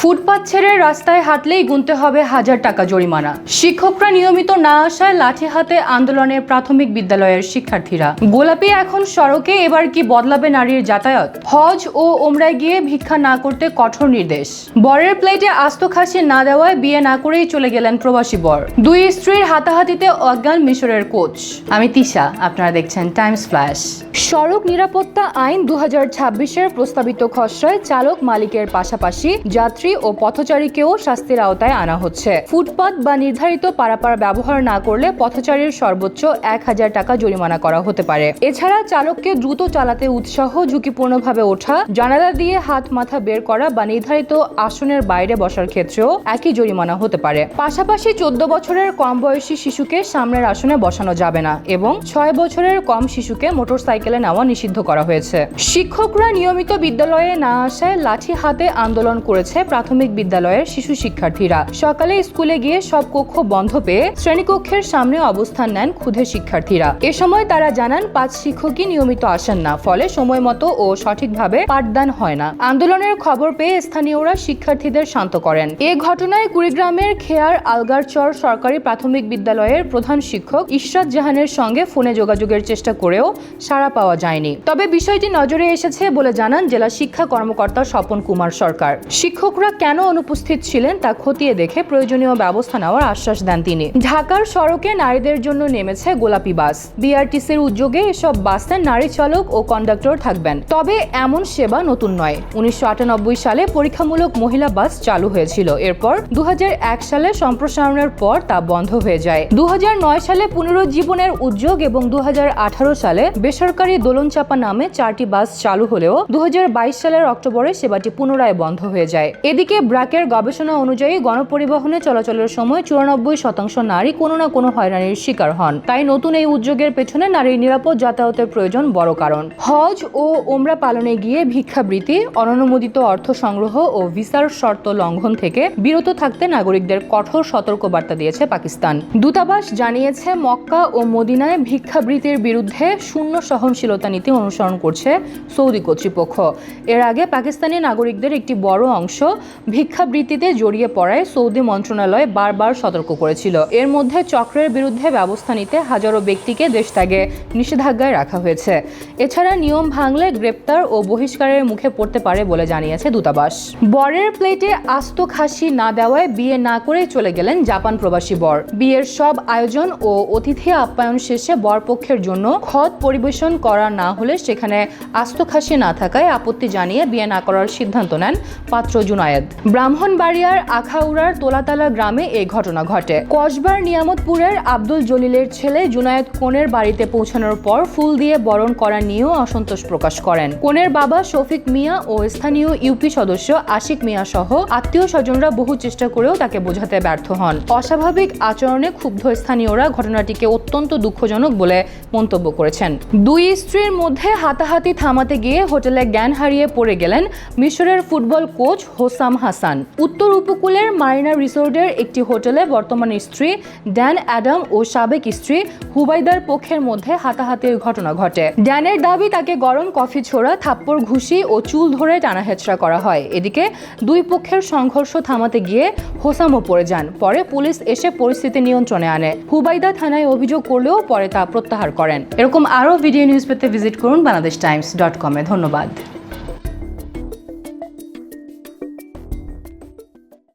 ফুটপাত ছেড়ে রাস্তায় হাঁটলেই গুনতে হবে 1000 টাকা জরিমানা। শিক্ষকরা নিয়মিত না আসায় লাঠি হাতে আন্দোলনে প্রাথমিক বিদ্যালয়ের শিক্ষার্থীরা। গোলাপি এখন সড়কে, এবার কি বদলাবে নারীর যাতায়াত? হজ ও ওমরায় গিয়ে ভিক্ষা না করতে কঠোর নির্দেশ। বরের প্লেটে আস্ত খাসি না দেওয়ায় বিয়ে না করেই চলে গেলেন প্রবাসী বর। দুই স্ত্রীর হাতাহাতিতে অজ্ঞান মিশরের কোচ। আমি তিশা, আপনারা দেখছেন টাইমস ফ্ল্যাশ। সড়ক নিরাপত্তা আইন 2026-এর প্রস্তাবিত খসড়ায় চালক মালিকের পাশাপাশি যাত্রী ও পথচারীকেও শাস্তির আওতায় আনা হচ্ছে। ফুটপাত বা নির্ধারিত পারাপার ব্যবহার না করলে পথচারীর সর্বোচ্চ 1000 টাকা জরিমানা করা হতে পারে। এছাড়া চালককে দ্রুত চালাতে উৎসাহ, ঝুঁকিপূর্ণভাবে ওঠা, জানালা দিয়ে হাত মাথা বের করা বা নির্ধারিত আসনের বাইরে বসার ক্ষেত্রেও একই জরিমানা হতে পারে। পাশাপাশি 14 বছরের কম বয়সী শিশুকে সামনের আসনে বসানো যাবে না এবং 6 বছরের কম শিশুকে মোটরসাইকেলে নেওয়া নিষিদ্ধ করা হয়েছে। শিক্ষকরা নিয়মিত বিদ্যালয়ে না আসায় লাঠি হাতে আন্দোলন করেছে প্রাথমিক বিদ্যালয়ের শিশু শিক্ষার্থীরা। সকালে স্কুলে গিয়ে সব কক্ষ বন্ধ পেয়ে শ্রেণীকক্ষের সামনে অবস্থান নেন ক্ষুধে শিক্ষার্থীরা। এ সময় তারা জানান 5 শিক্ষকই নিয়মিত আসেন না, ফলে সময় মতো ও সঠিকভাবে পাঠদান হয় না। আন্দোলনের খবর পেয়ে স্থানীয়রা শিক্ষার্থীদের শান্ত করেন। এ ঘটনায় কুড়িগ্রামের খেয়ার আলগারচর সরকারি প্রাথমিক বিদ্যালয়ের প্রধান শিক্ষক ইশরাত জাহানের সঙ্গে ফোনে যোগাযোগের চেষ্টা করেও সাড়া পাওয়া যায়নি। তবে বিষয়টি নজরে এসেছে বলে জানান জেলা শিক্ষা কর্মকর্তা স্বপন কুমার সরকার। শিক্ষকরা কেন অনুপস্থিত ছিলেন তা খতিয়ে দেখে প্রয়োজনীয় ব্যবস্থা নেওয়ার আশ্বাস দেন তিনি। ঢাকার সড়কে নারীদের জন্য নেমেছে গোলাপি বাস। বিআরটিসির উদ্যোগে এসব বাসে নারী চালক ও কন্ডাক্টর থাকবেন। তবে এমন সেবা নতুন নয়। 1998 সালে পরীক্ষামূলক মহিলা বাস চালু হয়েছিল। এরপর 2001 সালে সম্প্রসারণের পর তা বন্ধ হয়ে যায়। 2009 সালে পুনরুজ্জীবনের উদ্যোগ এবং 2018 সালে বেসরকারি দোলনচাপা নামে 4টি বাস চালু হলেও 2022 সালের অক্টোবরে সেবাটি পুনরায় বন্ধ হয়ে যায়। এদিকে ব্র্যাকের গবেষণা অনুযায়ী গণপরিবহনে চলাচলের সময় 94% নারী কোনো না কোনো হয়রানির শিকার হন। তাই নতুন এই উদ্যোগের পেছনে নারীর নিরাপদ যাতায়াতের প্রয়োজন বড় কারণ। হজ ও ওমরা পালনে গিয়ে ভিক্ষাবৃত্তি, অননুমোদিত অর্থ সংগ্রহ ও ভিসার শর্ত লঙ্ঘন থেকে বিরত থাকতে নাগরিকদের কঠোর সতর্কবার্তা দিয়েছে পাকিস্তান। দূতাবাস জানিয়েছে মক্কা ও মদিনায় ভিক্ষাবৃত্তির বিরুদ্ধে শূন্য সহনশীলতা নীতি অনুসরণ করছে সৌদি কর্তৃপক্ষ। এর আগে পাকিস্তানি নাগরিকদের একটি বড় অংশ ভিক্ষাবৃত্তিতে জড়িয়ে পড়ায় সৌদি মন্ত্রণালয় বারবার সতর্ক করেছিল। এর মধ্যে চক্রের বিরুদ্ধে ব্যবস্থা নিতে হাজারো ব্যক্তিকে দেশত্যাগে নিষেধাজ্ঞায় রাখা হয়েছে। এছাড়া নিয়ম ভাঙলে গ্রেপ্তার ও বহিষ্কারের মুখে পড়তে পারে বলে জানিয়েছে দূতাবাস। বরের প্লেটে আস্ত খাসি না দেওয়ায় বিয়ে না করে চলে গেলেন জাপান প্রবাসী বর। বিয়ের সব আয়োজন ও অতিথি আপ্যায়ন শেষে বরপক্ষের জন্য খত পরিবেশন করা না হলে সেখানে আস্ত খাসি না থাকায় আপত্তি জানিয়ে বিয়ে না করার সিদ্ধান্ত নেন পাত্র জুনায়েদ। ব্রাহ্মণবাড়িয়ার আখাউড়ার তোলাতালা গ্রামে এই ঘটনা ঘটে। কসবার নিয়ামতপুরের আব্দুল জলিলের ছেলে জুনায়েদ কনের বাড়িতে পৌঁছানোর পর ফুল দিয়ে বরণ করা নিয়েও অসন্তোষ প্রকাশ করেন। কনের বাবা শফিক মিয়া ও স্থানীয় ইউপি সদস্য আশিক মিয়া সহ আত্মীয় স্বজনরা বহু চেষ্টা করেও তাকে বোঝাতে ব্যর্থ হন। অস্বাভাবিক আচরণে ক্ষুব্ধ স্থানীয়রা ঘটনাটিকে অত্যন্ত দুঃখজনক বলে মন্তব্য করেছেন। দুই স্ত্রীর মধ্যে হাতাহাতি থামাতে গিয়ে হোটেলে জ্ঞান হারিয়ে পড়ে গেলেন মিশরের ফুটবল কোচ হোসাম হাসান। উত্তর উপকূলের মারিনা রিসোর্টের একটি হোটেলে বর্তমান স্ত্রী ড্যান অ্যাডাম ও সাবেক স্ত্রী হুবাইদার পক্ষের মধ্যে হাতাহাতির ঘটনা ঘটে। ড্যানের দাবি তাকে গরম কফি ছোড়া, থাপ্পড় ঘুষি ও চুল ধরে টানাহেচড়া করা হয়। এদিকে দুই পক্ষের সংঘর্ষ থামাতে গিয়ে হোসামও পড়ে যান। পরে পুলিশ এসে পরিস্থিতি নিয়ন্ত্রণে আনে। হুবাইদা থানায় অভিযোগ করলেও পরে তা প্রত্যাহার করেন। এরকম আরও ভিডিও নিউজ পেতে ভিজিট করুন বাংলাদেশটাইমস.com-এ। ধন্যবাদ।